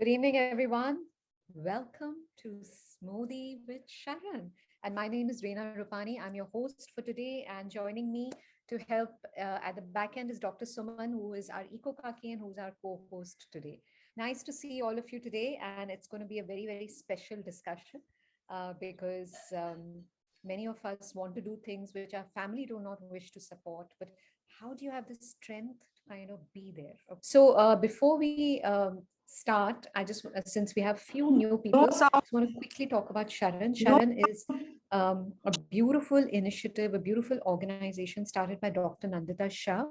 Good evening, everyone. Welcome to Smoothie with Sharan. And my name is Rachna Rupani. I'm your host for today. And joining me to help at the back end is Dr. Suman, who is our eco kaki and who's our co-host today. Nice to see all of you today. And it's going to be a very, very special discussion because many of us want to do things which our family do not wish to support. But how do you have the strength to kind of be there? So before we start, since we have few new people, I just want to quickly talk about Sharan. Sharan is a beautiful initiative, a beautiful organization started by Dr. Nandita Shah,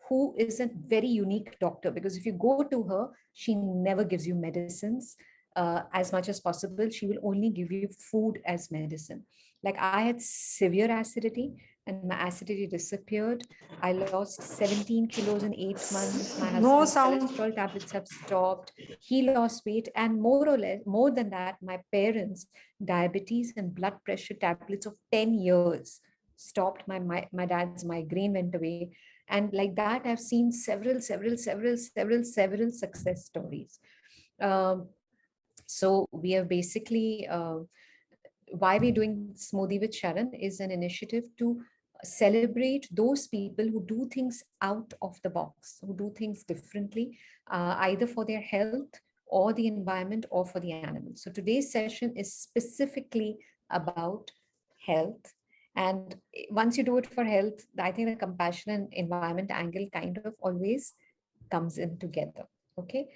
who is a very unique doctor, because if you go to her, she never gives you medicines as much as possible. She will only give you food as medicine. Like I had severe acidity and my acidity disappeared. I lost 17 kilos in 8 months. My husband's cholesterol tablets have stopped. He lost weight. And more or less, more than that, my parents' diabetes and blood pressure tablets of 10 years stopped. My dad's migraine went away. And like that, I've seen several success stories. Um, so we have basically why we're doing Smoothie with Sharan is an initiative to celebrate those people who do things out of the box, who do things differently, either for their health or the environment or for the animals. So today's session is specifically about health. And once you do it for health, I think the compassion and environment angle kind of always comes in together. Okay.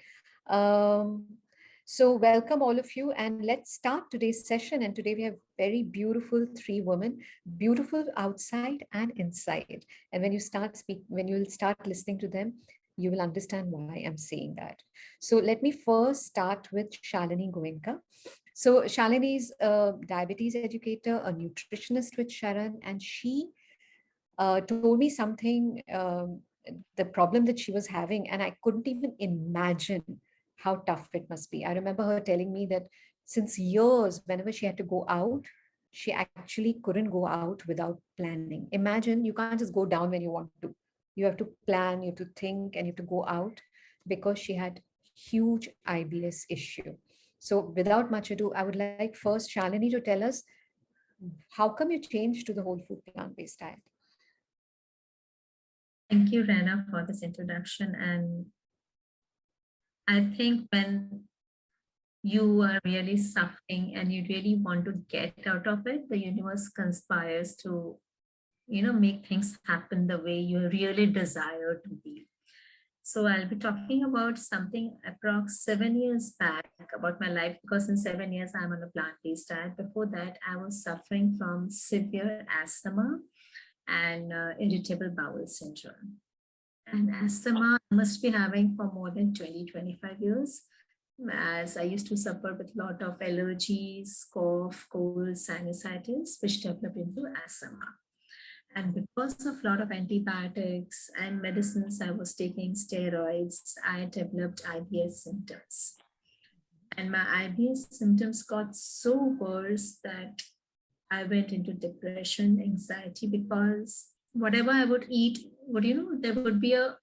Um, so welcome all of you, and let's start today's session. And today we have very beautiful three women, beautiful outside and inside. And when you'll start listening to them, you will understand why I'm saying that. So let me first start with Shalini Goenka. So Shalini is a diabetes educator, a nutritionist with Sharan, and she told me something, the problem that she was having, and I couldn't even imagine how tough it must be. I remember her telling me that since years, whenever she had to go out, she actually couldn't go out without planning. Imagine, you can't just go down when you want to. You have to plan, you have to think, and you have to go out, because she had huge IBS issue. So without much ado, I would like first Shalini to tell us, how come you changed to the whole food plant-based diet? Thank you, Rana, for this introduction. And I think when you are really suffering and you really want to get out of it, the universe conspires to, make things happen the way you really desire to be. So I'll be talking about something approx 7 years back about my life, because in 7 years I'm on a plant-based diet. Before that, I was suffering from severe asthma and irritable bowel syndrome. And asthma I must be having for more than 20-25 years, as I used to suffer with a lot of allergies, cough, cold, sinusitis, which developed into asthma. And because of a lot of antibiotics and medicines I was taking, steroids, I developed IBS symptoms. And my IBS symptoms got so worse that I went into depression, anxiety, because whatever I would eat there would be a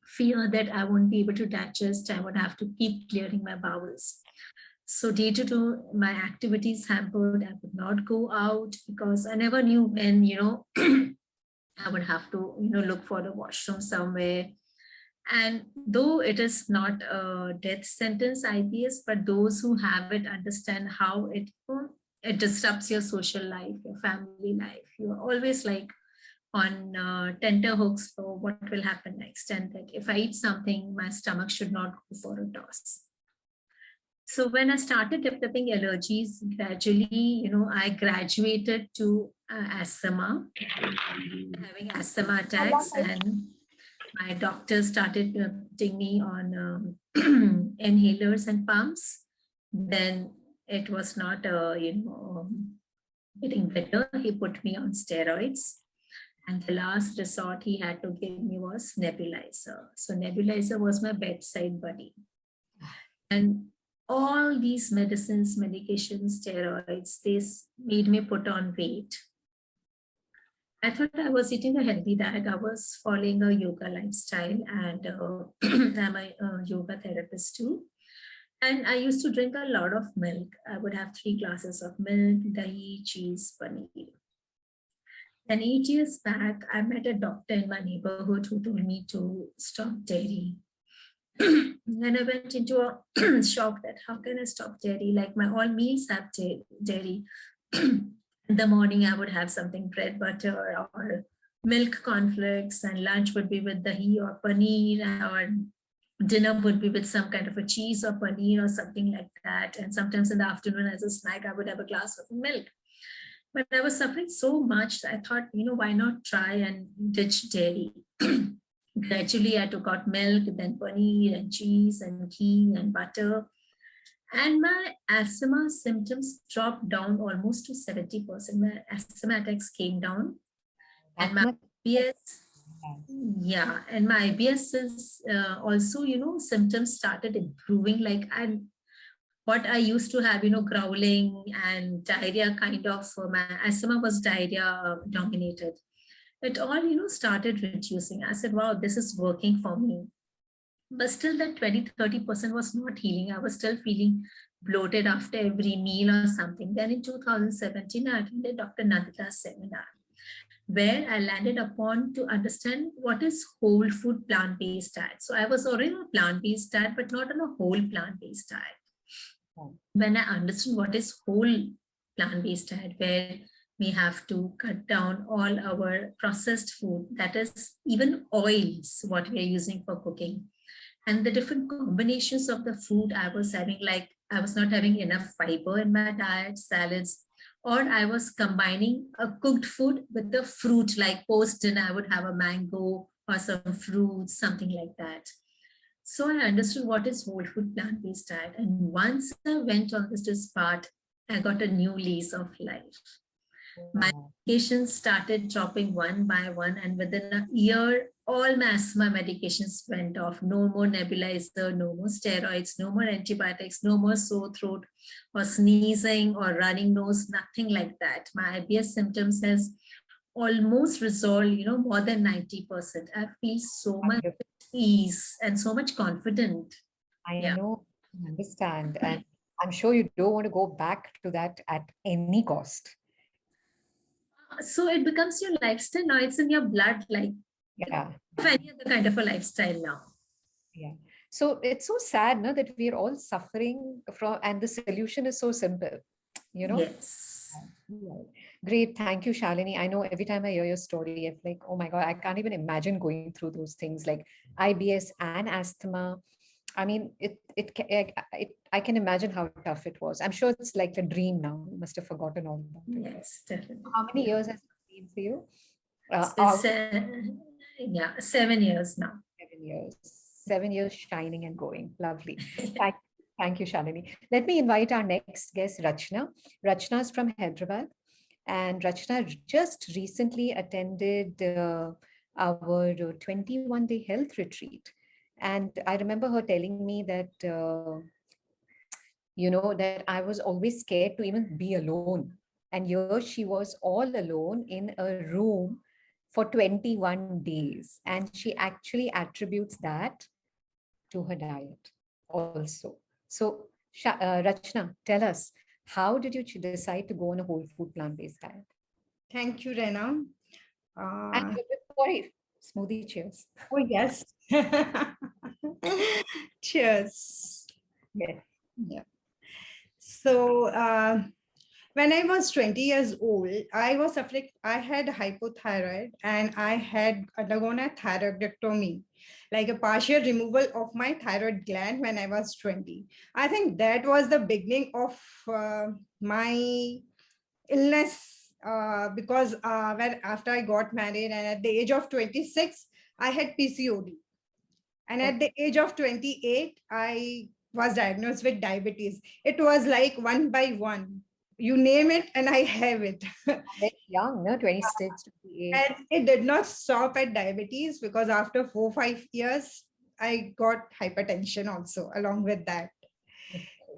fear that I won't be able to digest. I would have to keep clearing my bowels. So day to day, my activities hampered. I would not go out because I never knew when, I would have to, look for the washroom somewhere. And though it is not a death sentence, IBS, but those who have it understand how it disrupts your social life, your family life. You're always like on tenterhooks for what will happen next, and that if I eat something, my stomach should not go for a toss. So when I started developing allergies, gradually, I graduated to asthma, having asthma attacks, and my doctor started putting me on inhalers and pumps. Then it was not, getting better. He put me on steroids. And the last resort he had to give me was nebulizer. So nebulizer was my bedside buddy. And all these medicines, medications, steroids, this made me put on weight. I thought I was eating a healthy diet. I was following a yoga lifestyle, and I'm a yoga therapist too. And I used to drink a lot of milk. I would have 3 glasses of milk, dahi, cheese, paneer. Then 8 years back, I met a doctor in my neighborhood who told me to stop dairy. Then I went into a shock that how can I stop dairy? Like my all meals have dairy. In the morning, I would have something bread, butter, or milk cornflakes, and lunch would be with dahi or paneer, or dinner would be with some kind of a cheese or paneer or something like that. And sometimes in the afternoon, as a snack, I would have a glass of milk. But I was suffering so much, I thought, why not try and ditch dairy? Gradually, I took out milk, then paneer and cheese and ghee and butter. And my asthma symptoms dropped down almost to 70%. My asthma attacks came down. And my IBS, yeah, and my IBS is also, symptoms started improving. Like what I used to have, growling and diarrhea kind of, my asthma was diarrhea dominated. It all, started reducing. I said, wow, this is working for me. But still that 20-30% was not healing. I was still feeling bloated after every meal or something. Then in 2017, I attended Dr. Nandita's seminar, where I landed upon to understand what is whole food plant-based diet. So I was already on a plant-based diet, but not on a whole plant-based diet. When I understood what is whole plant-based diet, where we have to cut down all our processed food, that is even oils, what we are using for cooking, and the different combinations of the food I was having, like I was not having enough fiber in my diet, salads, or I was combining a cooked food with the fruit, like post dinner, I would have a mango or some fruits, something like that. So I understood what is whole food plant-based diet. And once I went on this path, I got a new lease of life. My medications started dropping one by one, and within a year, all my asthma medications went off. No more nebulizer, no more steroids, no more antibiotics, no more sore throat or sneezing or running nose, nothing like that. My IBS symptoms has almost resolved, more than 90%. I feel so much at ease and so much confident. I know, I understand. And I'm sure you don't want to go back to that at any cost. So it becomes your lifestyle now. It's in your blood, like any other kind of a lifestyle now. Yeah. So it's so sad, no, that we're all suffering from, and the solution is so simple, Yes. Yeah. Great. Thank you, Shalini. I know every time I hear your story, I'm like, oh my God, I can't even imagine going through those things like IBS and asthma. I mean, I can imagine how tough it was. I'm sure it's like a dream now. You must have forgotten all about it. Yes, definitely. How many years has it been for you? Yeah, 7 years now. 7 years. 7 years shining and going. Lovely. Thank you, Shalini. Let me invite our next guest, Rachna. Rachna is from Hyderabad. And Rachna just recently attended our 21-day health retreat. And I remember her telling me that, that I was always scared to even be alone. And here she was all alone in a room for 21 days. And she actually attributes that to her diet also. So, Rachna, tell us, how did you decide to go on a whole food plant-based diet? Thank you, Rena. And sorry, smoothie, cheers. Oh, yes. Cheers. Yes. Yeah. So, when I was 20 years old, I was suffering, I had hypothyroid and I had undergone a thyroidectomy, like a partial removal of my thyroid gland when I was 20. I think that was the beginning of my illness because when after I got married and at the age of 26, I had PCOD. And at the age of 28, I was diagnosed with diabetes. It was like one by one. You name it and I have it. Very young, no? 26, 28. And it did not stop at diabetes because after 4-5 years, I got hypertension also along with that.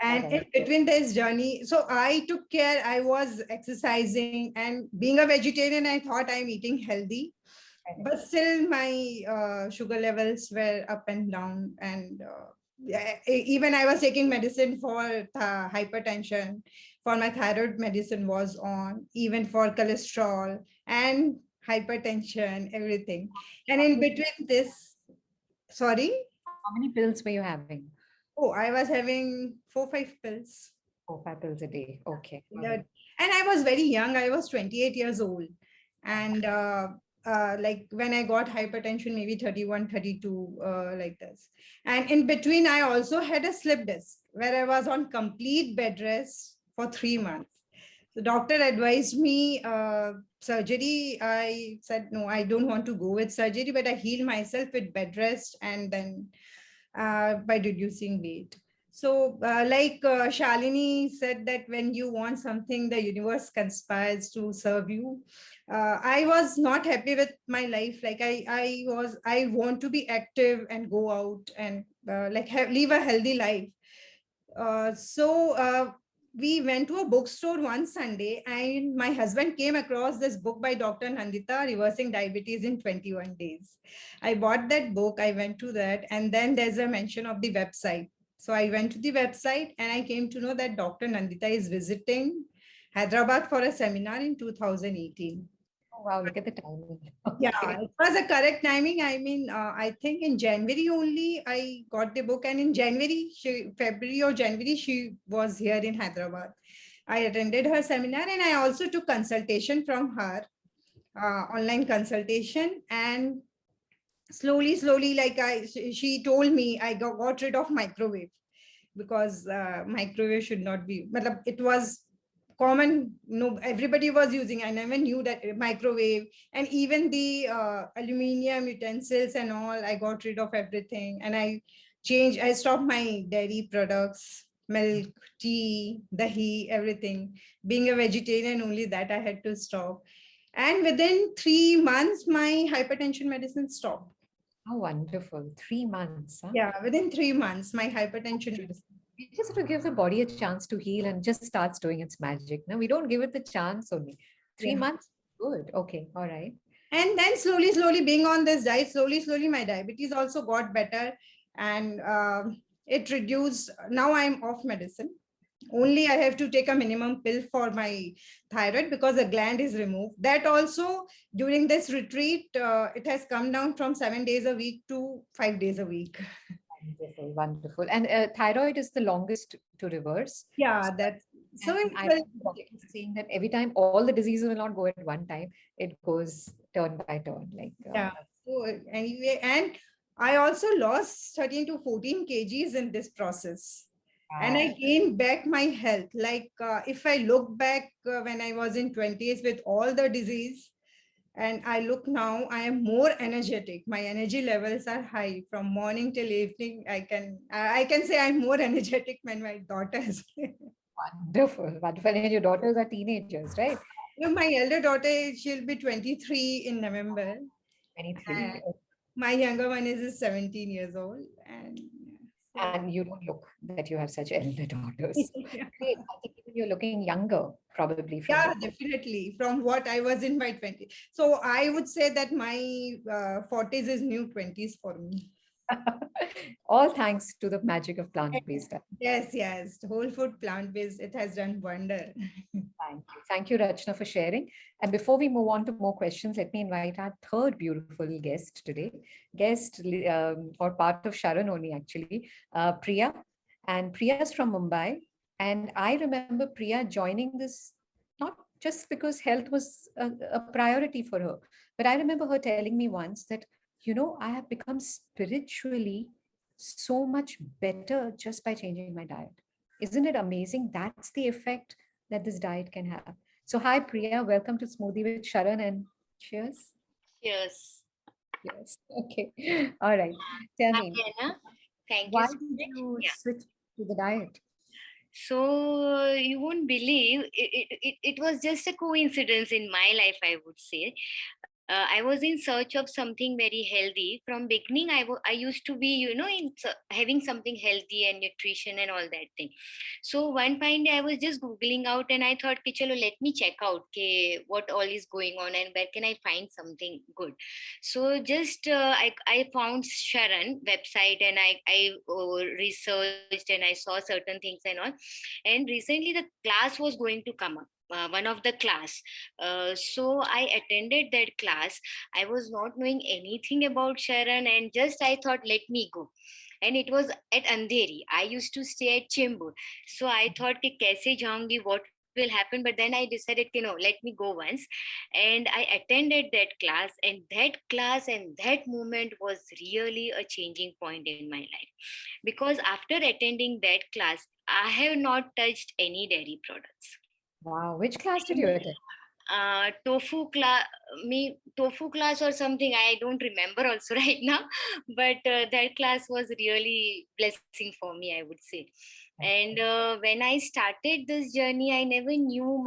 And in between this journey, so I took care, I was exercising and being a vegetarian, I thought I'm eating healthy, but still my sugar levels were up and down. And Even I was taking medicine for hypertension, for my thyroid medicine was on, even for cholesterol and hypertension, everything. And How in many, between this, sorry, how many pills were you having? oh, I was having 4, 5 pills. 4, 5 pills a day. Okay. All Yeah. right. And I was very young. I was 28 years old. And like when I got hypertension, maybe 31, 32, like this. And in between, I also had a slip disc where I was on complete bed rest for 3 months. The doctor advised me surgery. I said, no, I don't want to go with surgery, but I heal myself with bed rest and then by reducing weight. So, Shalini said that when you want something, the universe conspires to serve you. I was not happy with my life. Like I want to be active and go out and live a healthy life. So we went to a bookstore one Sunday, and my husband came across this book by Dr. Nandita, Reversing Diabetes in 21 Days. I bought that book, I went to that, and then there's a mention of the website. So I went to the website and I came to know that Dr. Nandita is visiting Hyderabad for a seminar in 2018. Oh, wow. Look at the timing. Yeah, Okay. it was a correct timing. I mean, I think in January only I got the book, and in February or January, she was here in Hyderabad. I attended her seminar and I also took consultation from her, online consultation. And slowly, she told me I got rid of microwave because microwave should not be, it was common, no, everybody was using. I never knew that microwave, and even the aluminum utensils and all, I got rid of everything. And I stopped my dairy products, milk, tea, dahi, everything. Being a vegetarian, only that I had to stop. And within 3 months my hypertension medicine stopped. How wonderful. 3 months, huh? Yeah, within 3 months my hypertension medicine. We just have to give the body a chance to heal and just starts doing its magic. No, we don't give it the chance only. Three Yeah. months, good. Okay, all right. And then slowly being on this diet, slowly my diabetes also got better. And it reduced. Now I'm off medicine. Only I have to take a minimum pill for my thyroid because the gland is removed. That also, during this retreat, it has come down from 7 days a week to 5 days a week. Wonderful, wonderful. And thyroid is the longest to reverse. Yeah, that's so. And I remember doctors saying that every time all the diseases will not go at one time, it goes turn by turn. Like Yeah. So anyway, and I also lost 13 to 14 kgs in this process. And I wow. gained back my health. Like if I look back when I was in 20s with all the disease, and I look now, I am more energetic. My energy levels are high from morning till evening. I can say I'm more energetic than my daughters. Wonderful, wonderful. And your daughters are teenagers, right? My elder daughter, she'll be 23 in November. 23. My younger one is 17 years old. And so, And you don't look that you have such elder daughters. yeah. Great. I think even you're looking younger, probably from Yeah, the definitely. From what I was in my 20s. So I would say that my 40s is new 20s for me. all thanks to the magic of plant-based diet. Yes. Whole food, plant-based, it has done wonder. Thank you. Thank you, Rachna, for sharing. And before we move on to more questions, let me invite our third beautiful guest today. Guest or part of SHARAN only, actually, Priya. And Priya's from Mumbai. And I remember Priya joining this not just because health was a priority for her, but I remember her telling me once that, I have become spiritually so much better just by changing my diet. Isn't it amazing? That's the effect that this diet can have. So, hi Priya, welcome to Smoothie with SHARAN and cheers. Yes. Yes. Okay. All right. Tell Hi, me, Anna. Thank you why so did much. you Yeah. switch to the diet? So you won't believe it was just a coincidence in my life, I would say. I was in search of something very healthy. From beginning, I used to be, having something healthy and nutrition and all that thing. So one fine day, I was just googling out, and I thought, "Ki chalo, let me check out what all is going on and where can I find something good." So just I found SHARAN website, and I researched and I saw certain things and all. And recently, the class was going to come up. One of the class, so I attended that class. I was not knowing anything about Sharon, and just I thought, let me go. And it was at Andheri. I used to stay at Chembur. So I thought, कि कैसे जाऊंगी, what will happen? But then I decided, let me go once. And I attended that class, and that moment was really a changing point in my life. Because after attending that class, I have not touched any dairy products. Wow. Which class did you attend? Tofu class, me tofu class or something. I don't remember also right now, but that class was really blessing for me, I would say. And when I started this journey, I never knew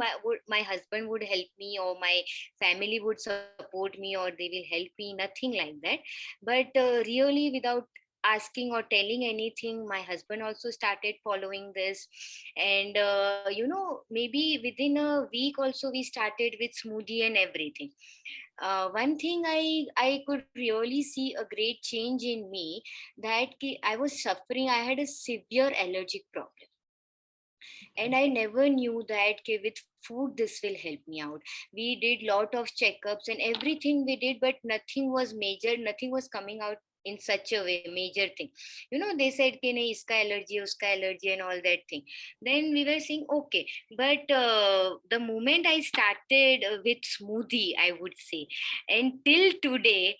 my husband would help me, or my family would support me, or they will help me. Nothing like that. But really, without asking or telling anything, my husband also started following this. And maybe within a week also we started with Smoothie and everything. One thing I could really see a great change in me, that I was suffering. I had a severe allergic problem, and I never knew that with food this will help me out. We did lot of checkups and everything we did, but nothing was major, nothing was coming out in such a way, major thing. They said कि नहीं, iska allergy, uska allergy and all that thing. Then we were saying okay, but the moment I started with Smoothie, I would say, and till today,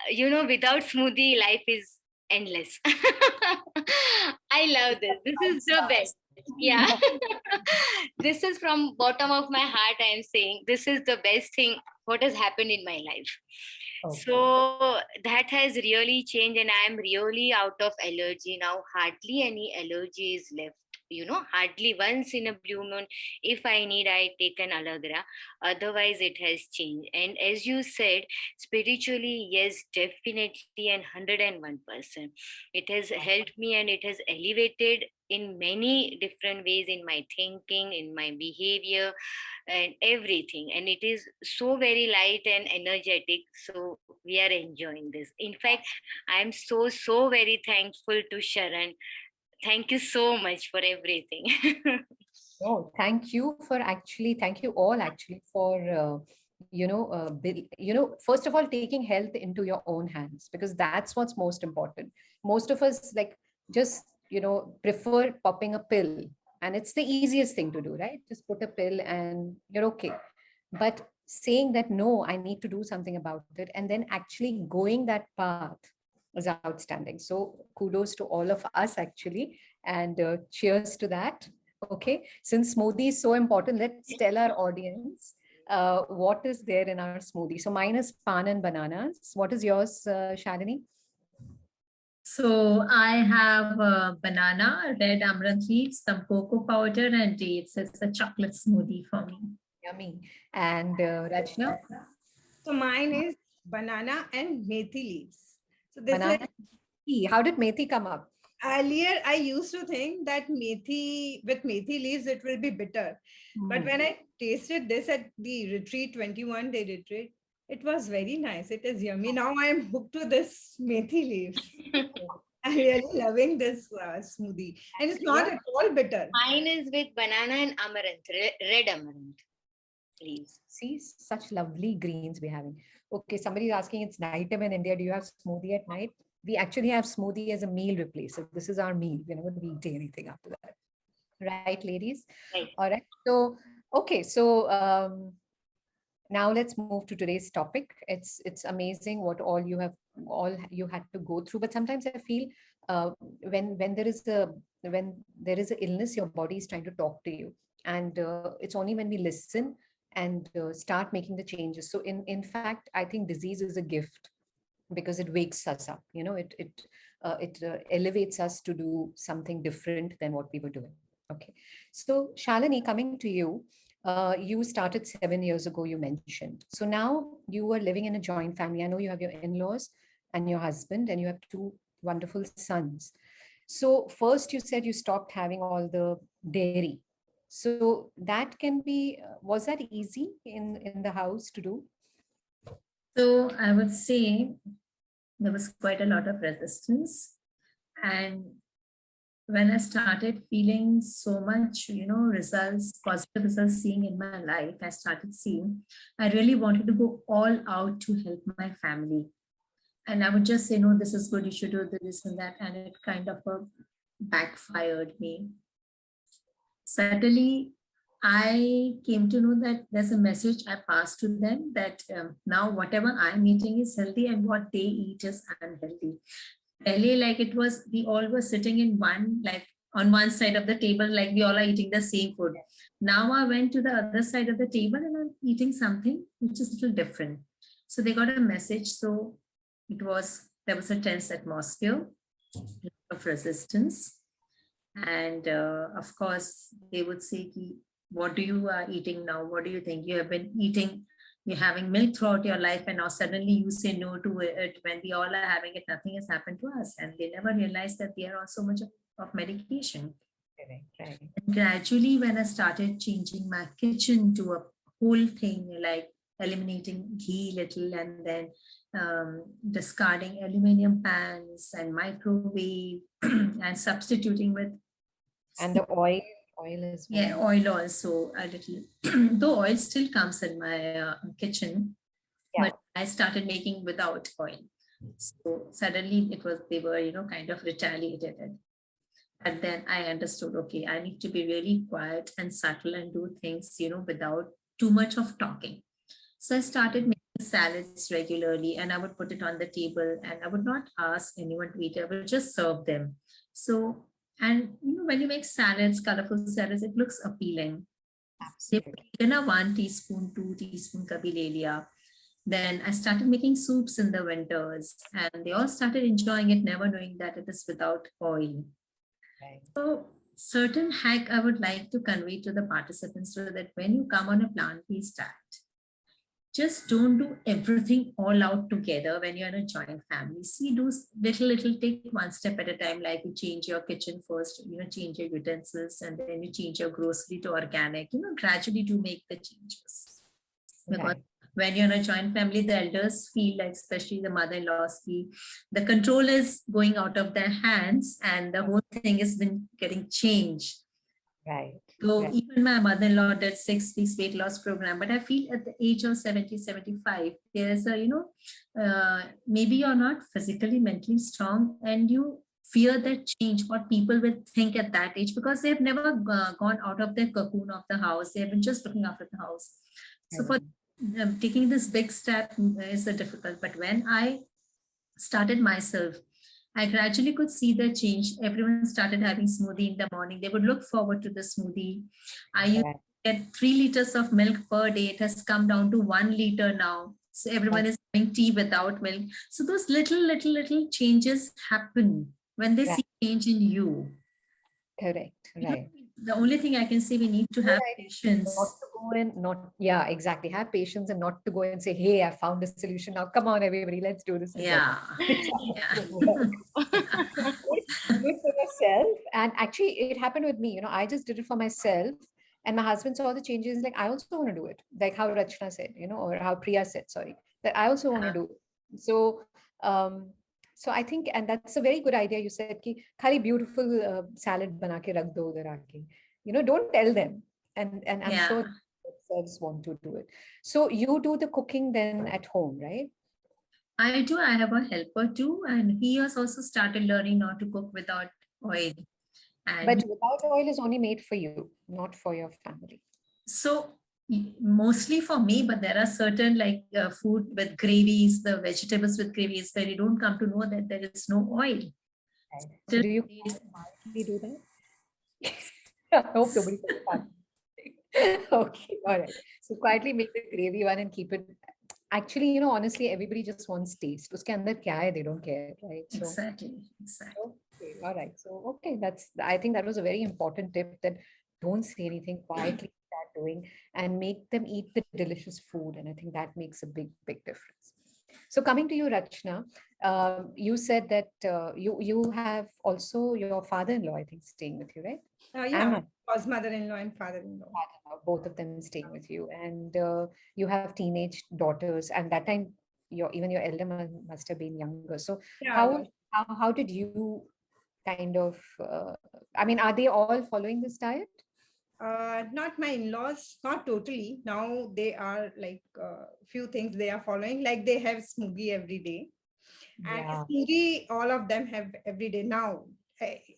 without Smoothie life is endless. I love this. This is the best. Yeah. This is from bottom of my heart, I am saying this is the best thing what has happened in my life. Okay. So that has really changed, and I am really out of allergy now. Hardly any allergy is left. Hardly once in a blue moon, if I need, I take an alagra. Otherwise, it has changed. And as you said, spiritually, yes, definitely, and 101%. It has helped me, and it has elevated in many different ways in my thinking, in my behavior, and everything. And it is so very light and energetic. So we are enjoying this. In fact, I am so very thankful to Sharan. Thank you so much for everything. Oh, thank you all actually for, first of all, taking health into your own hands, because that's what's most important. Most of us just, prefer popping a pill, and it's the easiest thing to do, right? Just put a pill and you're okay. But saying that, no, I need to do something about it, and then actually going that path is outstanding. So kudos to all of us actually, and cheers to that. Okay, since smoothie is so important, let's tell our audience what is there in our smoothie. So mine is pan and bananas. What is yours, Shalini? So I have banana, red amaranth leaves, some cocoa powder, and dates. It's a chocolate smoothie for me. Yummy. And Rachna? So mine is banana and methi leaves. So this Banana is tea. How did methi come up? earlier I used to think that methi with methi leaves it will be bitter. But when I tasted this at the retreat, 21-day retreat, it was very nice. It is yummy. Now I am hooked to this methi leaves. I'm really loving this smoothie. And it's not at all bitter. Mine is with banana and amaranth, red amaranth leaves. See, such lovely greens we're having. Okay, somebody's asking, it's nighttime in India. Do you have smoothie at night? We actually have smoothie as a meal replacer. This is our meal. We're not going to be eating anything after that. Right, ladies? Right. All right. So, okay. So now let's move to today's topic. It's amazing what all you had to go through. But sometimes I feel when there is an illness, your body is trying to talk to you, and it's only when we listen and start making the changes. So in fact, I think disease is a gift, because it wakes us up. It elevates us to do something different than what we were doing. Okay, so Shalini, coming to you, you started 7 years ago, you mentioned. So now you are living in a joint family. I know you have your in-laws and your husband, and you have two wonderful sons. So first you said you stopped having all the dairy. So that can be, was that easy in the house to do? So I would say there was quite a lot of resistance. And when I started feeling so much, results, positive results seeing in my life, I started seeing, I really wanted to go all out to help my family. And I would just say, no, this is good, you should do this and that. And it kind of backfired me. Certainly, I came to know that there's a message I passed to them that now whatever I'm eating is healthy and what they eat is unhealthy. Earlier, like it was, we all were sitting in one, like on one side of the table, like we all are eating the same food. Now I went to the other side of the table and I'm eating something which is a little different. So they got a message. So there was a tense atmosphere of resistance. And of course, they would say, what do you are eating now? What do you think? You have been eating, you're having milk throughout your life, and now suddenly you say no to it when we all are having it, nothing has happened to us. And they never realized that they are on so much of medication. Right. And gradually, when I started changing my kitchen to a whole thing, like eliminating ghee little and then discarding aluminum pans and microwave and substituting with And the oil is yeah, oil also a little. Though oil still comes in my kitchen, but I started making without oil. So suddenly they were kind of retaliated. And then I understood, okay, I need to be really quiet and subtle and do things, without too much of talking. So I started making salads regularly and I would put it on the table and I would not ask anyone to eat. I would just serve them. So, and when you make salads, colorful salads, it looks appealing. Absolutely. Then a 1 teaspoon, 2 teaspoon kabhi le liya. Then I started making soups in the winters and they all started enjoying it, never knowing that it is without oil. Right. So certain hack I would like to convey to the participants so that when you come on a plant-based diet, just don't do everything all out together when you're in a joint family. See, do little, take one step at a time, like you change your kitchen first, change your utensils, and then you change your grocery to organic, gradually do make the changes. Because when you're in a joint family, the elders feel like, especially the mother-in-laws feel, the control is going out of their hands and the whole thing has been getting changed. Right. So even my mother-in-law did 6 weeks weight loss program, but I feel at the age of 70, 75, there's a, maybe you're not physically, mentally strong and you fear that change, what people will think at that age, because they've never gone out of their cocoon of the house. They have been just looking after the house. So for taking this big step is a difficult, but when I started myself, I gradually could see the change. Everyone started having smoothie in the morning. They would look forward to the smoothie. I used to get 3 liters of milk per day. It has come down to 1 liter now. So everyone is having tea without milk. So those little changes happen when they see change in you. Correct. Right. The only thing I can say, we need to have patience. Not to go and exactly. Have patience and not to go and say, hey, I found a solution. Now, come on, everybody, let's do this. Yeah. Good for yourself. And actually, it happened with me. I just did it for myself. And my husband saw the changes. Like, I also want to do it. Like how Rachna said, or how Priya said, sorry, that I also want to do it. So I think, and that's a very good idea. You said, ki, khali beautiful salad bana ke rakh do udhar aake. Don't tell them. And I'm sure themselves want to do it. So you do the cooking then at home, right? I do. I have a helper too. And he has also started learning how to cook without oil. But without oil is only made for you, not for your family. So mostly for me, but there are certain like food with gravies, the vegetables with gravies, where you don't come to know that there is no oil. Right. So do you quietly do that? I hope nobody okay, all right. So quietly make the gravy one and keep it. Actually, honestly, everybody just wants taste. Uske andar kya hai, they don't care, right? So, exactly. Okay, all right. So, okay, I think that was a very important tip, that don't say anything, quietly start doing, and make them eat the delicious food. And I think that makes a big, big difference. So coming to you, Rachna, you said that you have also your father-in-law, I think, staying with you, right? And Yeah, was mother-in-law and father-in-law. father-in-law, both of them staying with you, and you have teenage daughters, and that time even your elder must have been younger. So Yeah, how how did you kind of I mean, are they all following this diet? not my in-laws, not totally. Now they are like few things they are following, like they have smoothie every day. And Yeah. smoothie, all of them have every day now.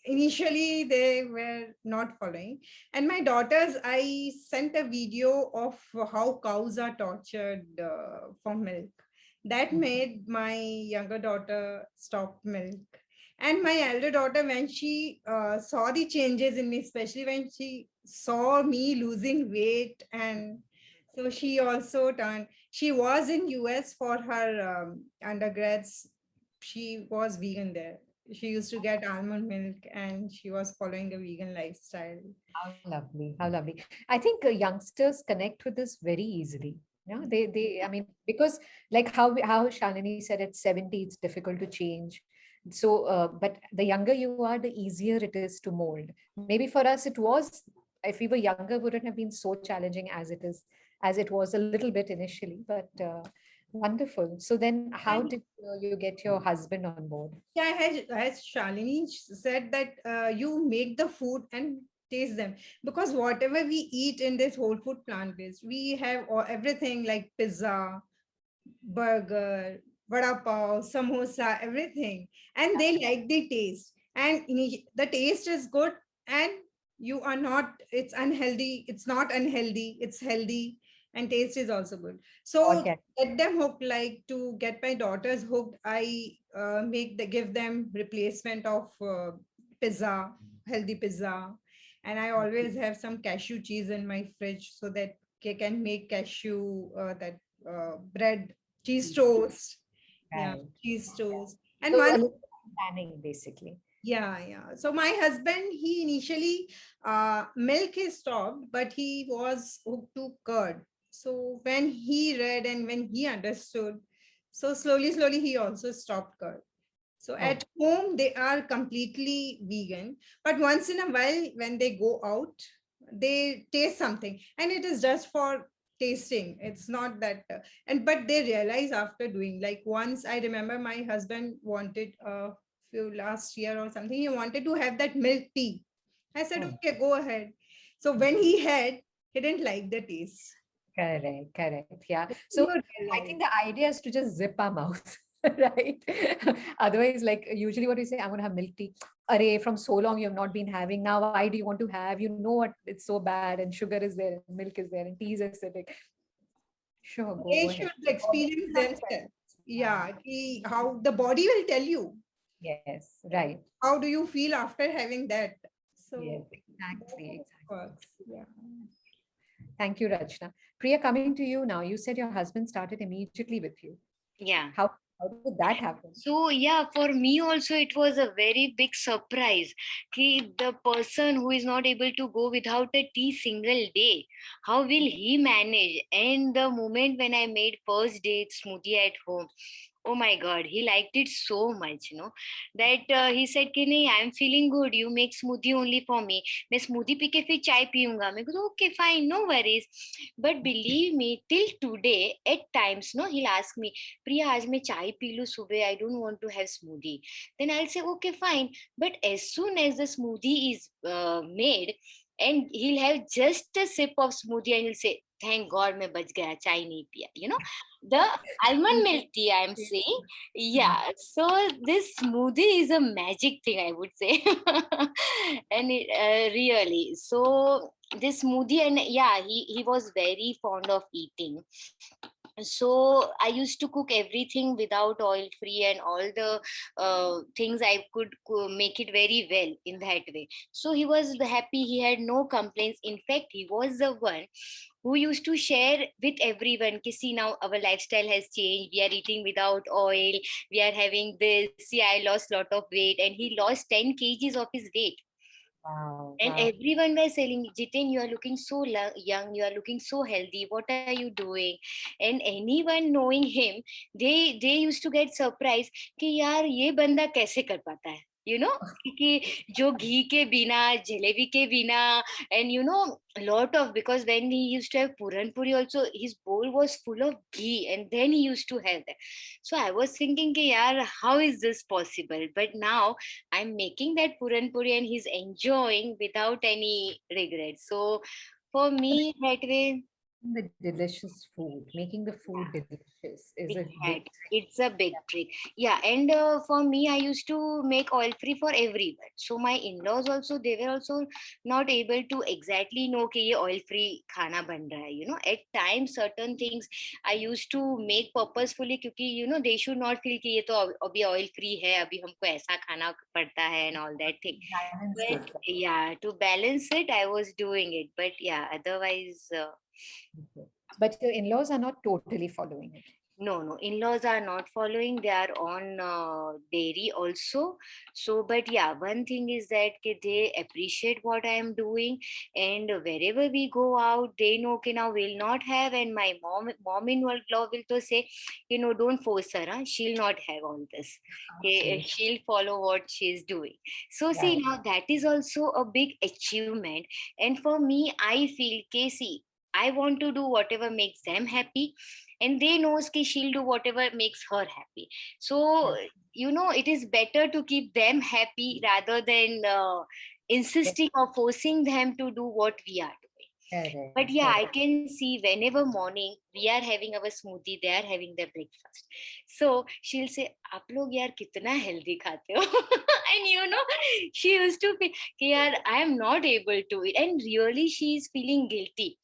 Initially, they were not following. And my daughters, I sent a video of how cows are tortured for milk. That made my younger daughter stop milk. And my elder daughter, when she saw the changes in me, especially when she saw me losing weight, and so she also turned. She was in US for her undergrads. She was vegan there. She used to get almond milk and she was following a vegan lifestyle. How lovely, how lovely. I think youngsters connect with this very easily. Yeah, I mean, because like how Shalini said, at 70 it's difficult to change. So but the younger you are, the easier it is to mold. Maybe for us it was, if we were younger, wouldn't have been so challenging as it is, as it was a little bit initially. But wonderful. So then how And did you get your husband on board? yeah, as Shalini said that you make the food and taste them, because whatever we eat in this whole food plant-based, we have everything like pizza, burger, vada pav, samosa, everything. And they like the taste. And the taste is good, and you are not, it's unhealthy, it's not unhealthy, it's healthy, and taste is also good. So Organic. get them hooked, like to get my daughters hooked, I give them replacement of pizza, healthy pizza. And I always have some cashew cheese in my fridge so that they can make cashew that bread, cheese toast. Yeah, Right. cheese toast. And So a once, little planning, basically. yeah. So my husband, he initially milk he stopped, but he was hooked to curd. So when he read and when he understood, so slowly he also stopped curd. So Oh, at home, they are completely vegan. But once in a while, when they go out, they taste something. And it is just for tasting. It's not that. And but they realize after doing, like once I remember my husband wanted a few last year or something, he wanted to have that milk tea. I said, oh. okay, go ahead. So when he had, he didn't like the taste. Correct, correct. Yeah. You So I realize. think the idea is to just zip our mouth, right? Otherwise, like usually what we say, I'm gonna have milk tea. Array, from so long you have not been having. Now, why do you want to have? You know what? It's so bad, and sugar is there, and milk is there, and tea is acidic. Sure, go They ahead. should experience themselves. Yeah, how the body will tell you. Yes, right. How do you feel after having that? Yes, So that's exactly, how it exactly. works. Yeah. Thank you, Rachna. Priya, coming to you now. You said your husband started immediately with you. Yeah. How did that happen? So yeah, for me also it was a very big surprise. The person who is not able to go without a tea single day, how will he manage? And the moment when I made first date smoothie at home, oh my god, he liked it so much, that he said कि नहीं, I am feeling good, you make smoothie only for me, मैं smoothie P के फिर चाय पीऊंगा. मैं कहता okay fine, no worries. But believe me, till today at times no, he'll ask me, Priya, आज मैं चाय पी लूं सुबह, I don't want to have smoothie. Then I'll say okay fine. But as soon as the smoothie is made, and he'll have just a sip of smoothie and he'll say, thank god मैं बच गया, चाय नहीं पिया. The almond milk tea I'm saying. Yeah, so this smoothie is a magic thing, I would say. And really, so this smoothie, and yeah, he was very fond of eating. So I used to cook everything without oil free, and all the things I could make it very well in that way. So he was happy, he had no complaints. In fact, he was the one who used to share with everyone, see, now our lifestyle has changed, we are eating without oil, we are having this, see, I lost lot of weight, and he lost 10 kgs of his weight. Wow. And Wow. everyone was telling me, Jitin, you are looking so young, you are looking so healthy. What are you doing? And anyone knowing him, they used to get surprised कि यार ये बंदा कैसे कर पाता है? You know, कि जो घी के बिना, जलेबी के बिना, and you know, a lot of, because when he used to have puran puri also, his bowl was full of ghee, and then he used to have that. So I was thinking कि यार, how is this possible? But now I'm making that puran puri and he's enjoying without any regret. So for me, that way, The delicious food, making the food delicious is a big exact. It's a big trick. Yeah, and for me, I used to make oil free for everyone. So my in-laws also, they were also not able to exactly know कि ये oil free खाना बन रहा है. You know, at times certain things I used to make purposefully क्योंकि you know they should not feel कि ये तो अभी oil free है, अभी हमको ऐसा खाना पड़ता है and all that thing. balance But is yeah, to balance it, I was doing it. But yeah, otherwise. okay. But your in-laws are not totally following it. No, in-laws are not following. They are on dairy also. So, but yeah, one thing is that they appreciate what I am doing, and wherever we go out, they know कि now we'll not have. And my mom-in-law will to say, you know, don't force her. Huh? She'll not have all this. Okay, Absolutely. she'll follow what she's doing. So Yeah. see, now that is also a big achievement. And for me, I feel, Casey, I want to do whatever makes them happy, and they knows कि she'll do whatever makes her happy. So you know, it is better to keep them happy rather than insisting or forcing them to do what we are doing. Correct. But yeah, I Correct. can see whenever morning we are having our smoothie, they are having their breakfast. So she'll say, "आप लोग यार कितना healthy खाते हो?" And you know, she used to feel कि यार I am not able to eat, and really she is feeling guilty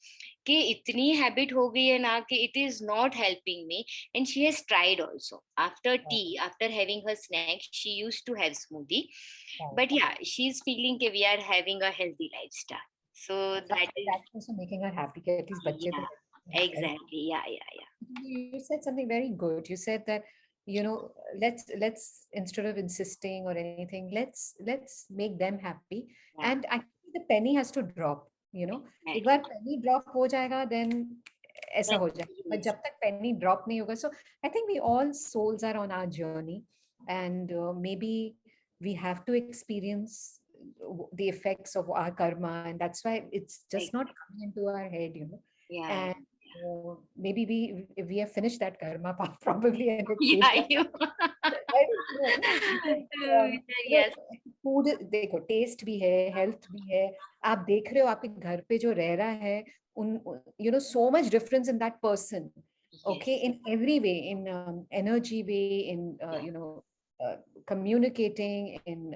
कि इतनी हैबिट हो गई है ना कि it is not helping me. And she has tried also after tea, after having her snack, she used to have smoothie. But yeah, she's feeling कि we are having a healthy lifestyle. So that is, That's also making her happy. कि at least बच्चे तो yeah, happy हैं, right? exactly, yeah. You said something very good. You said that, you know, let's instead of insisting or anything, let's make them happy. Yeah, And actually the penny has to drop, you know. एक exactly. बार penny drop हो जाएगा, then ऐसा But हो जाएगा. But yes, जब तक penny drop नहीं होगा, so I think we all souls are on our journey, and maybe we have to experience the effects of our karma, and that's why it's just not coming into our head, you know. yeah, And maybe we have finished that karma path probably, and it pays yeah, back. you. I don't know. Because, you know, Yes, food देखो, taste भी है, health भी है. आप देख रहे हो आपके घर पे जो रह रहा है, you know, so much difference in that person. yes, Okay, in every way, in energy way, in you know, communicating, in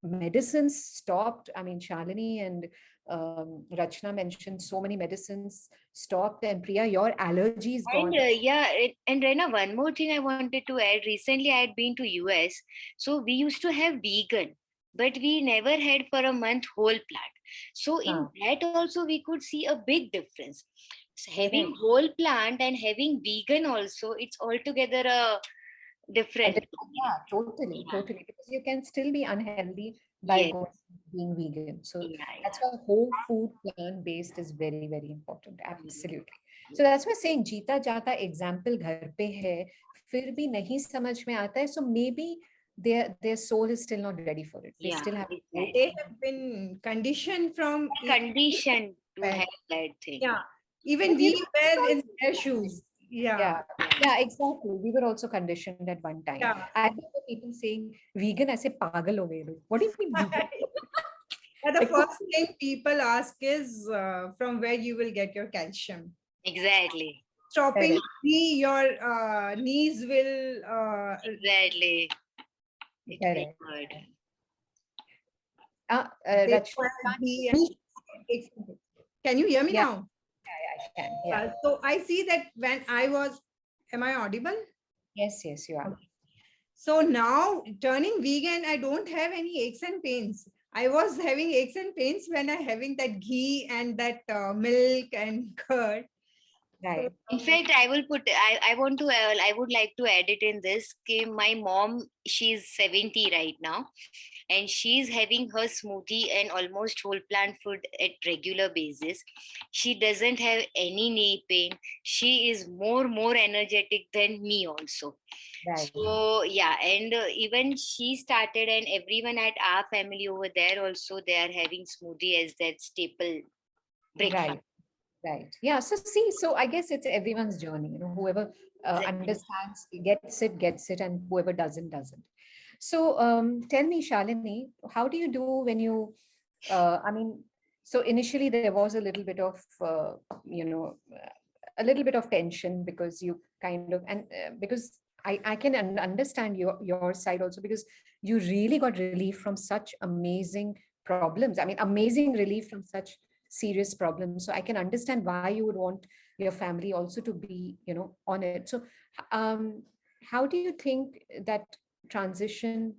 medicines stopped. I mean, Shalini and Rachna mentioned so many medicines stopped, and Priya, your allergy is and gone. yeah, and Rena, one more thing I wanted to add. Recently, I had been to US, so we used to have vegan, but we never had for a month whole plant. So in Huh. that also, we could see a big difference. So having Correct. whole plant and having vegan also, it's altogether a different. Yeah, totally, Yeah. totally. Because you can still be unhealthy by Yes. going being vegan. So Yeah. that's why whole food plant-based is very, very important. Yeah. Absolutely. So that's why saying जीता जाता example घर पे है, फिर भी नहीं समझ में आता है. So maybe their soul is still not ready for it. They Yeah. still have to go. They Exactly. have been conditioned from Conditioned to back. have that thing. Yeah, even But, you we know, were in it's their also shoes. Yeah, yeah, yeah, exactly. We were also conditioned at one time. yeah. I remember people saying vegan ऐसे पागल हो गए लोग. What do you mean vegan? And the Like, first thing people ask is from where you will get your calcium. Exactly. Stopping correct. tea, your knees will. Exactly. It will Correct. hurt. They Rachna, require ghee can you hear me yeah, now? I can. Yeah. So I see that when I was, am I audible? Yes, yes, you are. So now turning vegan, I don't have any aches and pains. I was having aches and pains when I having that ghee and that milk and curd. Right. In fact, I will put. I want to. I would like to add it in this. My mom, she's 70 right now, and she's having her smoothie and almost whole plant food at regular basis. She doesn't have any knee pain. She is more energetic than me also. Right. So yeah, and even she started, and everyone at our family over there also, they are having smoothie as that staple breakfast. Right. Right. Yeah. So see, so I guess it's everyone's journey. Whoever Exactly. understands gets it, and whoever doesn't doesn't. So tell me, Shalini, how do you do when you? I mean, so initially there was a little bit of a little bit of tension because you kind of and because I can understand your side also because you really got relief from such amazing problems. I mean, amazing relief from such serious problems. So I can understand why you would want your family also to be on it. So um how do you think that transition,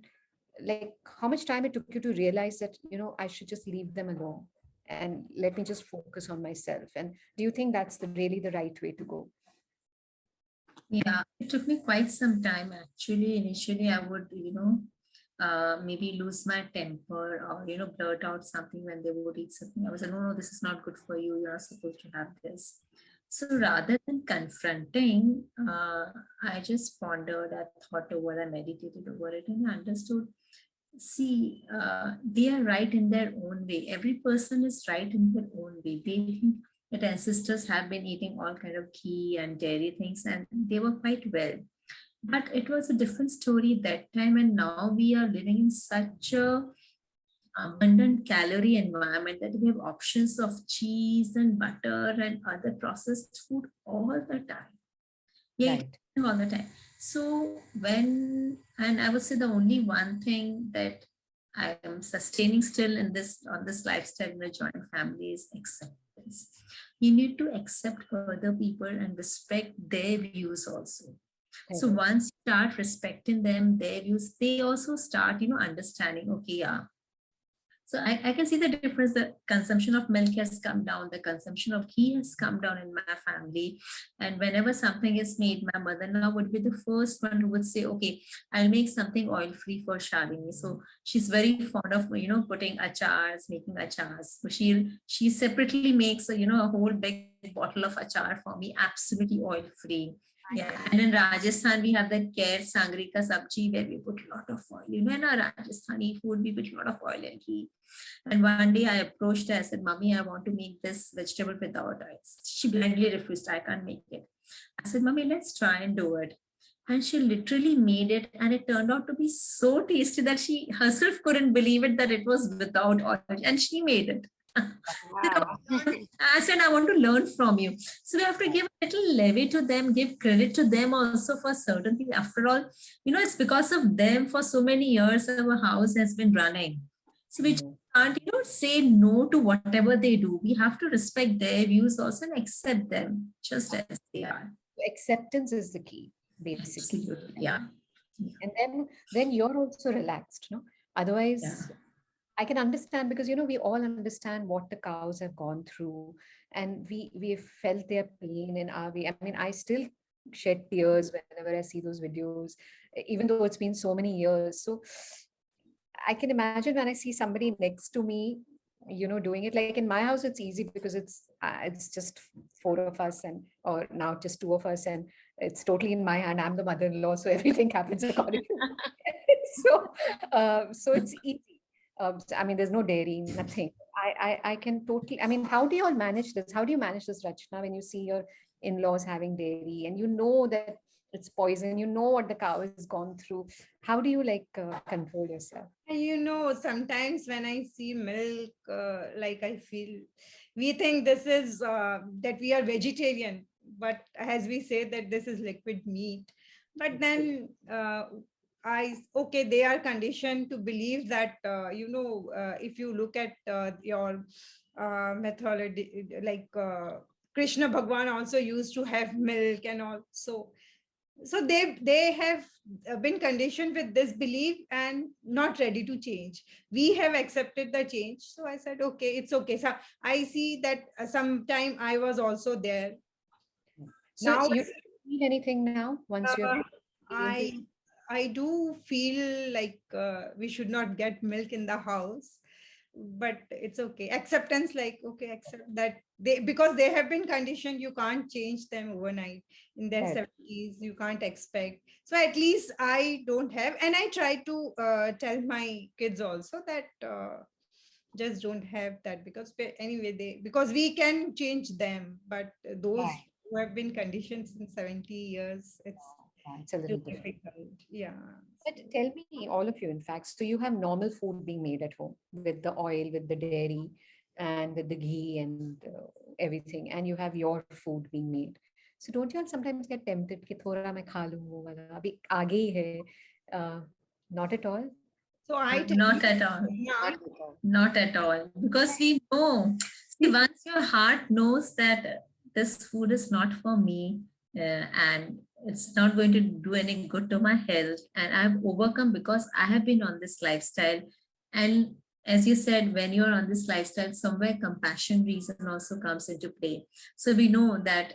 like how much time it took you to realize that I should just leave them alone and let me just focus on myself? And do you think that's really the right way to go? Yeah, it took me quite some time actually. Initially, I would, maybe lose my temper or, blurt out something when they would eat something. I was like, no, no, this is not good for you. You're not supposed to have this. So rather than confronting, I just pondered, I thought over, I meditated over it, and I understood. See, they are right in their own way. Every person is right in their own way. They think that ancestors have been eating all kind of ghee and dairy things, and they were quite well. But it was a different story that time, and now we are living in such a abundant calorie environment that we have options of cheese and butter and other processed food all the time. Yeah, Right. all the time. So and I would say the only one thing that I am sustaining still in this on this lifestyle in a joint family is acceptance. You need to accept other people and respect their views also. So Correct. once you start respecting them, their views, they also start, understanding, okay, yeah, so I can see the difference. The consumption of milk has come down. The consumption of ghee has come down in my family. And whenever something is made, my mother-in-law would be the first one who would say, okay, I'll make something oil-free for Shalini. So she's very fond of, putting achars, making achars. So she separately makes, a whole big bottle of achar for me, absolutely oil-free. Yeah, and in Rajasthan, we have the Kher Sangri ka sabji where we put a lot of oil. In our Rajasthani food, we put a lot of oil and ghee. And one day I approached her, I said, Mommy, I want to make this vegetable without oil. She blindly refused, I can't make it. I said, Mommy, let's try and do it. And she literally made it, and it turned out to be so tasty that she herself couldn't believe it that it was without oil, and she made it. Wow. I said, I want to learn from you. So we have to give a little levy to them, give credit to them also for certain things. After all, it's because of them for so many years our house has been running. So we can't, say no to whatever they do. We have to respect their views also and accept them just as they are. Acceptance is the key, basically. Absolutely. Yeah. And then you're also relaxed, no? Otherwise, Yeah. I can understand because we all understand what the cows have gone through, and we've felt their pain in our way. I mean, I still shed tears whenever I see those videos, even though it's been so many years. So I can imagine when I see somebody next to me, doing it. Like in my house, it's easy because it's just four of us, and or now just two of us, and it's totally in my hand. I'm the mother-in-law, so everything happens according to me. So it's easy. I mean, there's no dairy, nothing. I can totally. I mean, how do you all manage this? How do you manage this, Rachna, when you see your in-laws having dairy and you know that it's poison, you know what the cow has gone through? How do you control yourself? Sometimes when I see milk, like I feel, we think this is that we are vegetarian, but as we say that this is liquid meat. But then they are conditioned to believe that, if you look at your methodology, like Krishna Bhagwan also used to have milk and also. So they have been conditioned with this belief and not ready to change. We have accepted the change. So I said, okay, it's okay. So I see that sometime I was also there. So Now, you don't feel anything now once you have uh, experienced I do feel like we should not get milk in the house, but it's okay. Acceptance, like okay, accept that they, because they have been conditioned, you can't change them overnight. In their it? 70s, you can't expect. So at least I don't have, and I try to tell my kids also that just don't have that, because anyway they, because we can change them, but those Right. who have been conditioned since 70 years, it's Yeah, it's a too little different. difficult. Yeah. But tell me, all of you, in fact, so you have normal food being made at home with the oil, with the dairy, and with the ghee and everything, and you have your food being made. So don't you all sometimes get tempted कि थोड़ा मैं खा लूँ वो वाला अभी आगे ही है? Uh, Not at all. So I tell Not you, at all. yeah, Not at all. Not at all. Because we know, see, once your heart knows that this food is not for me and it's not going to do any good to my health, and I've overcome because I have been on this lifestyle. And as you said, when you're on this lifestyle, somewhere compassion reason also comes into play. So we know that,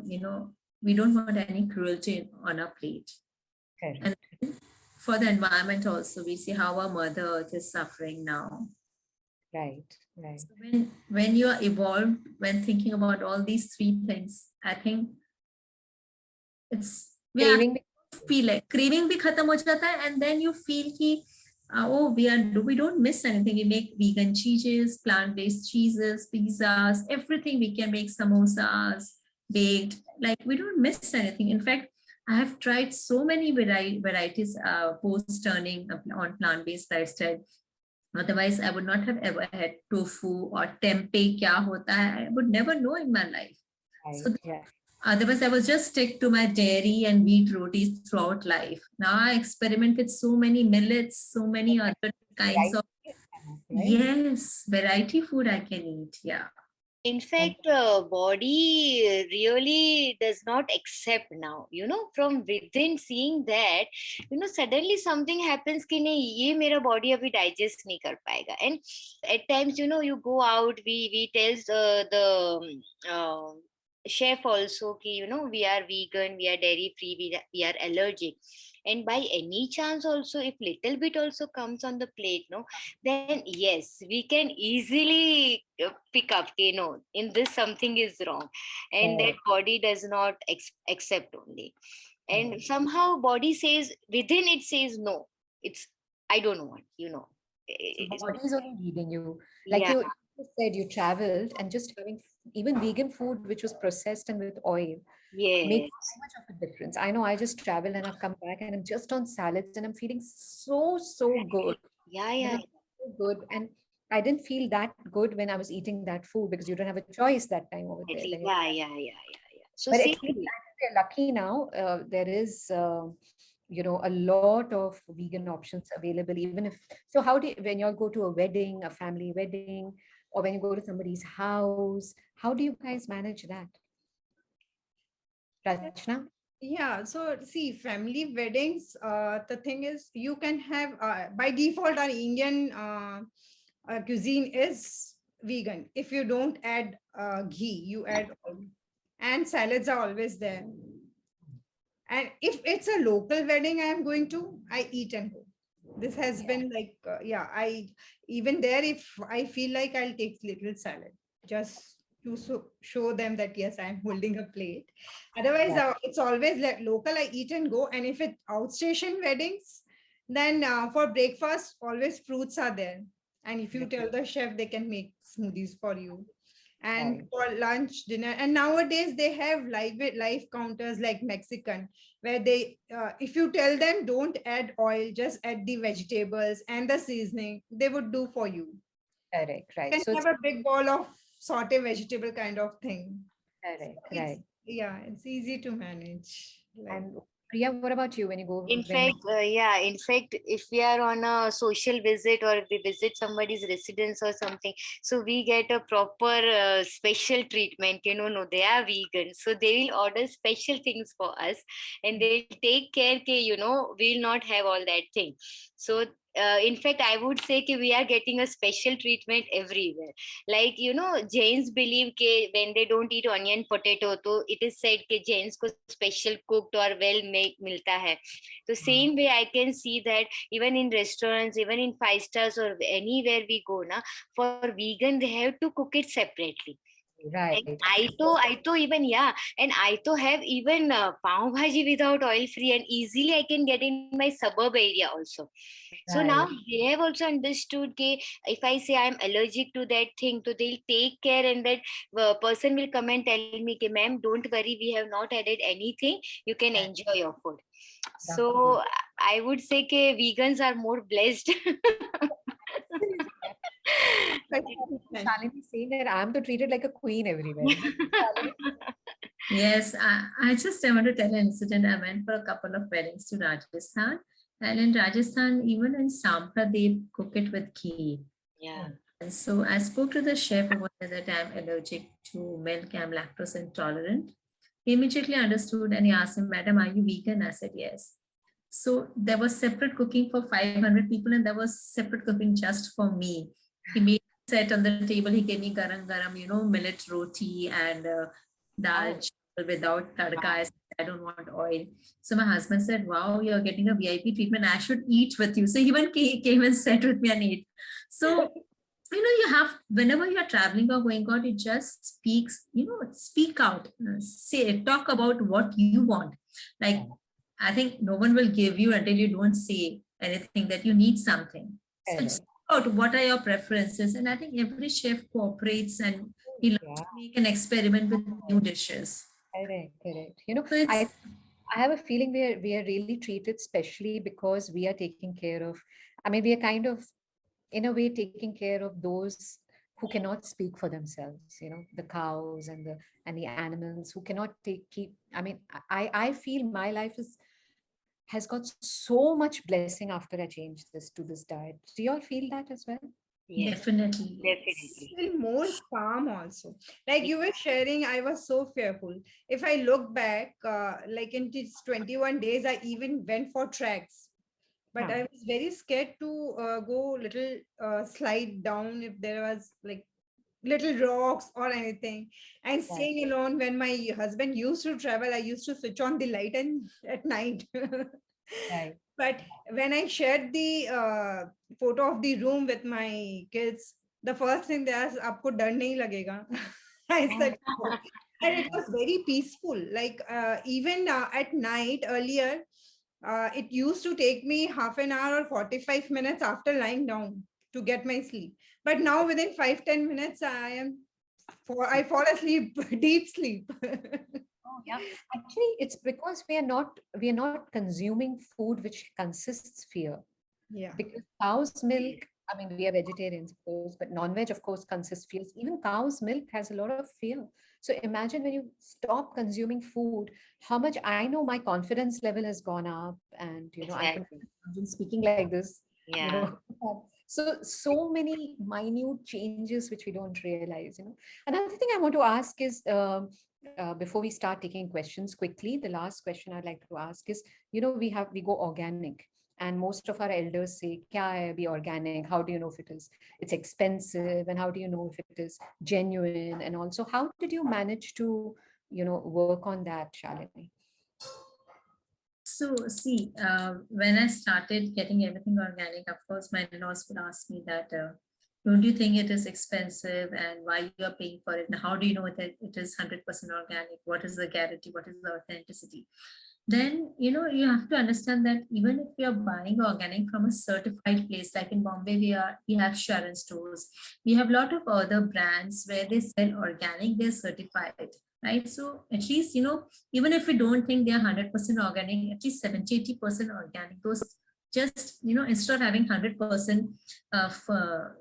we don't want any cruelty on our plate. Correct. And for the environment also, we see how our Mother Earth is suffering now. Right, right. So when you are evolved, when thinking about all these three things, I think it's Craving. feel like craving bhi khatam ho jata hai, and then you feel ki we don't miss anything. We make vegan cheeses, plant-based cheeses, pizzas, everything. We can make samosas, baked. Like we don't miss anything. In fact, I have tried so many varieties post turning on plant-based lifestyle. Otherwise, I would not have ever had tofu or tempeh. Kya hota hai? I would never know in my life. So Right, yeah. otherwise, I was just stick to my dairy and wheat rotis throughout life. Now I experiment with so many millets, so many other kinds of yes, variety food I can eat. Yeah. In fact, body really does not accept now, from within seeing that, suddenly something happens कि नहीं ये मेरा body अभी digest नहीं कर पाएगा. And at times, you go out, we tell the chef also कि, we are vegan, we are dairy free, we are allergic. And by any chance also, if little bit also comes on the plate, no, then yes, we can easily pick up, in this something is wrong, and that body does not accept only. And somehow body says, within it says, no, it's, I don't want, So body is only leading you. Like yeah, you said, you traveled and just having even vegan food, which was processed and with oil, yes, makes so much of a difference. I know I just travel and I've come back and I'm just on salads and I'm feeling so good. yeah, So good. And I didn't feel that good when I was eating that food because you don't have a choice that time over there. exactly. When you're Yeah. So But at see, least I think we're lucky now. There is, a lot of vegan options available. Even if so, how do you, when you all go to a wedding, a family wedding, or when you go to somebody's house, how do you guys manage that? Rachna? yeah. So see, family weddings. The thing is, you can have by default our Indian cuisine is vegan. If you don't add ghee, you add oil, and salads are always there. And if it's a local wedding I am going to, I eat and go. This has been like, I even there, if I feel like I'll take little salad just to show them that, yes, I'm holding a plate. Otherwise, Yeah. it's always like local, I eat and go. And if it's outstation weddings, then for breakfast, always fruits are there. And if you tell the chef, they can make smoothies for you. And for lunch, dinner, and nowadays they have live counters like Mexican, where they if you tell them don't add oil, just add the vegetables and the seasoning, they would do for you. Correct, You right. can So it's have a big bowl of saute vegetable kind of thing. correct, It's, right. yeah, it's easy to manage. Like, And Priya, what about you when you go in when fact, in fact, if we are on a social visit or if we visit somebody's residence or something, so we get a proper special treatment. No, they are vegan, so they will order special things for us, and they'll take care. We'll not have all that thing. So in fact, I would say that we are getting a special treatment everywhere. Like, Jains believe that when they don't eat onion potato, so it is said that Jains ko special cooked or well made milta hai. So same way I can see that even in restaurants, even in 5 stars or anywhere we go, for vegan, they have to cook it separately. Right. And I to even, yeah, and I to have even pav bhaji without oil free, and easily I can get in my suburb area also. So now Right. they have also understood that if I say I'm allergic to that thing, so they'll take care, and that person will come and tell me, ma'am, don't worry, we have not added anything. You can enjoy your food. So I would say that vegans are more blessed. Shalini saying that I'm to treated like a queen everywhere. Yes, I just want to tell an incident. I went for a couple of weddings to Rajasthan, and in Rajasthan, even in Sampra, they cook it with ghee. Yeah. And so I spoke to the chef over there that I'm allergic to milk, I'm lactose intolerant. He immediately understood and he asked him, Madam, are you vegan? I said, yes. So there was separate cooking for 500 people and there was separate cooking just for me. He made a set on the table. He gave me garam garam, millet roti and dal without tadka. I said, I don't want oil. So my husband said, wow, you're getting a VIP treatment. I should eat with you. So he even came and sat with me and ate. So, you have, whenever you're traveling or going out, it just speaks, speak out, talk about what you want. Like, I think no one will give you until you don't say anything that you need something. So it's about what are your preferences. And I think every chef cooperates and he loves to make an experiment with new dishes. Correct. So I have a feeling we are really treated specially because we are taking care of, we are kind of, in a way, taking care of those who cannot speak for themselves, the cows and the animals who cannot keep. I feel my life has got so much blessing after I changed this to this diet. Do you all feel that as well? Yes, definitely. Feel more calm also. Like you were sharing, I was so fearful. If I look back, like in these 21 days, I even went for treks. But I was very scared to go little slide down if there was like little rocks or anything. And staying alone, when my husband used to travel, I used to switch on the light and at night. Right. But when I shared the photo of the room with my kids, the first thing they asked, "Aapko dar nahi lagega?" I said, "No." And it was very peaceful. Like even at night earlier, it used to take me half an hour or 45 minutes after lying down to get my sleep. But now within 5-10 minutes, I fall asleep, deep sleep. Oh, yeah. Actually, it's because we are not consuming food which consists fear. Yeah. Because cow's milk, we are vegetarians, of course, but non-veg, of course, consists fears. Even cow's milk has a lot of fear. So imagine when you stop consuming food, how much I know my confidence level has gone up, and I can imagine speaking like this. Yeah. So many minute changes which we don't realize. Another thing I want to ask is, before we start taking questions quickly, the last question I'd like to ask is, we go organic, and most of our elders say, kya hai abhi organic? How do you know if it's expensive, and how do you know if it is genuine? And also, how did you manage to, work on that, Shalini? So see, when I started getting everything organic, of course, my in-laws would ask me that, don't you think it is expensive and why you are paying for it? And how do you know that it is 100% organic? What is the guarantee? What is the authenticity? Then, you have to understand that even if we are buying organic from a certified place, like in Bombay, we have SHARAN stores. We have a lot of other brands where they sell organic, they're certified, right? So at least, even if we don't think they are 100% organic, at least 70-80% organic, those just, instead of having 100% of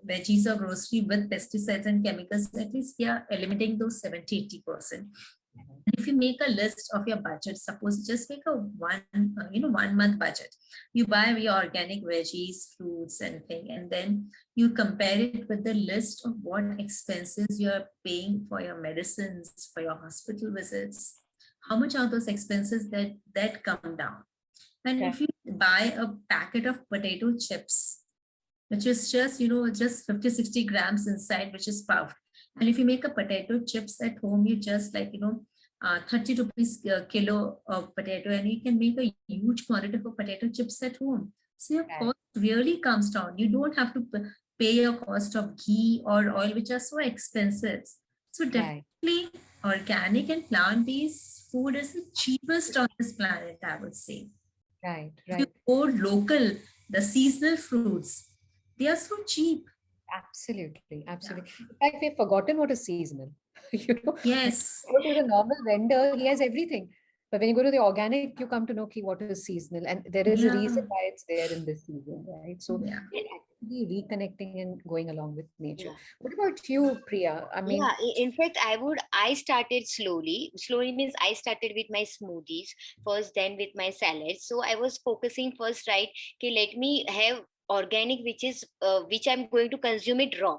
veggies or grocery with pesticides and chemicals, at least we are eliminating those 70-80%. If you make a list of your budget, suppose just make a 1 month budget. You buy your organic veggies, fruits, and thing, and then you compare it with the list of what expenses you are paying for your medicines, for your hospital visits. How much are those expenses that come down? And Okay. if you buy a packet of potato chips, which is just, just 50-60 grams inside, which is puffed. And if you make a potato chips at home, you just 30 rupees kilo of potato, and you can make a huge quantity of potato chips at home. So your Right. cost really comes down. You don't have to pay your cost of ghee or oil, which are so expensive. So Right. definitely organic and plant-based food is the cheapest on this planet, I would say. Right. If you Right. go local, the seasonal fruits, they are so cheap. Absolutely. Absolutely. In fact, we've forgotten what is seasonal. You know, when Yes. you go to the normal vendor, he has everything. But when you go to the organic, you come to know what is seasonal. And there is a Yeah. reason why it's there in this season, right? So Yeah. we're actually reconnecting and going along with nature. Yeah. What about you, Priya? I mean, Yeah, in fact, I started slowly. Slowly means I started with my smoothies first, then with my salads. So I was focusing first, right? Okay, let me have organic, which I'm going to consume it raw.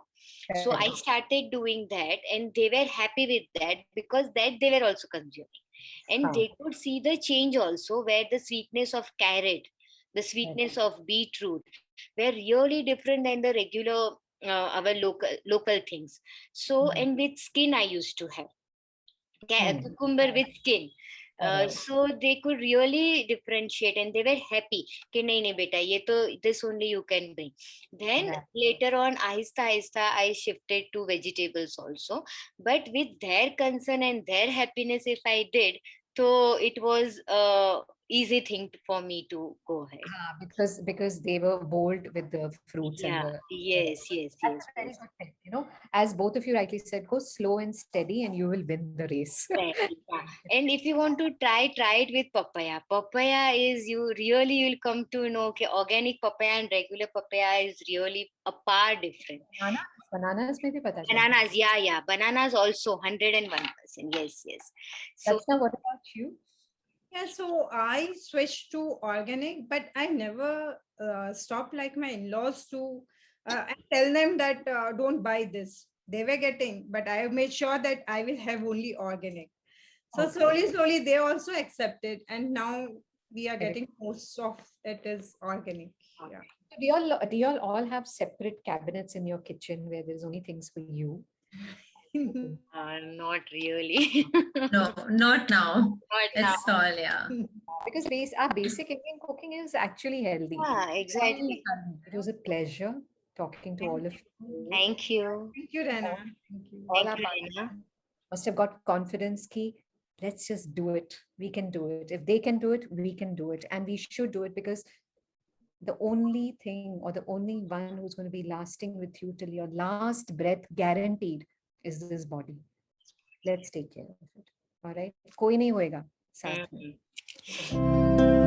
So I correct. started doing that, and they were happy with that because that they were also consuming, and Huh. they could see the change also, where the sweetness of carrot, the Right. sweetness of beetroot were really different than the regular our local things. So, Mhm. and with skin I used to have Hmm. cucumber with skin. Correct. So they could really differentiate, and they were happy कि नहीं नहीं बेटा ये तो this only you can bring. Then Right. later on Aahista Aahista I shifted to vegetables also, but with their concern and their happiness if I did, so it was a easy thing for me to go ahead. Ah, because they were bold with the fruits and Yeah, the yes, yes, that's yes, a very yes. good thing. You know, as both of you rightly said, go slow and steady, and you will win the race. Exactly, yeah. And if you want to try it with papaya. Papaya is you'll come to know okay, organic papaya and regular papaya is really a par different. Bananas में भी पता चलता है. Bananas, yeah, yeah. Bananas also 101%. Yes, yes. So Rachna, what about you? Yeah, so I switched to organic, but I never stopped like my in-laws to and tell them that don't buy this. They were getting, but I made sure that I will have only organic. So Okay. slowly, they also accepted, and now we are Correct. getting most of it is organic. Yeah. So do you all have separate cabinets in your kitchen where there's only things for you? Okay. not really. No, not now. Not now. It's all, yeah. Because our basic Indian cooking is actually healthy. Yeah, exactly. It was a pleasure talking to all of you. Thank you. Thank you, Rana. Thank you. All Thank our you, Reena. participants must have got confidence key. Let's just do it. We can do it. If they can do it, we can do it. And we should do it because the only thing or the only one who's going to be lasting with you till your last breath guaranteed is this body. Let's take care of it. All right. कोई नहीं होएगा साथ में. Mhm.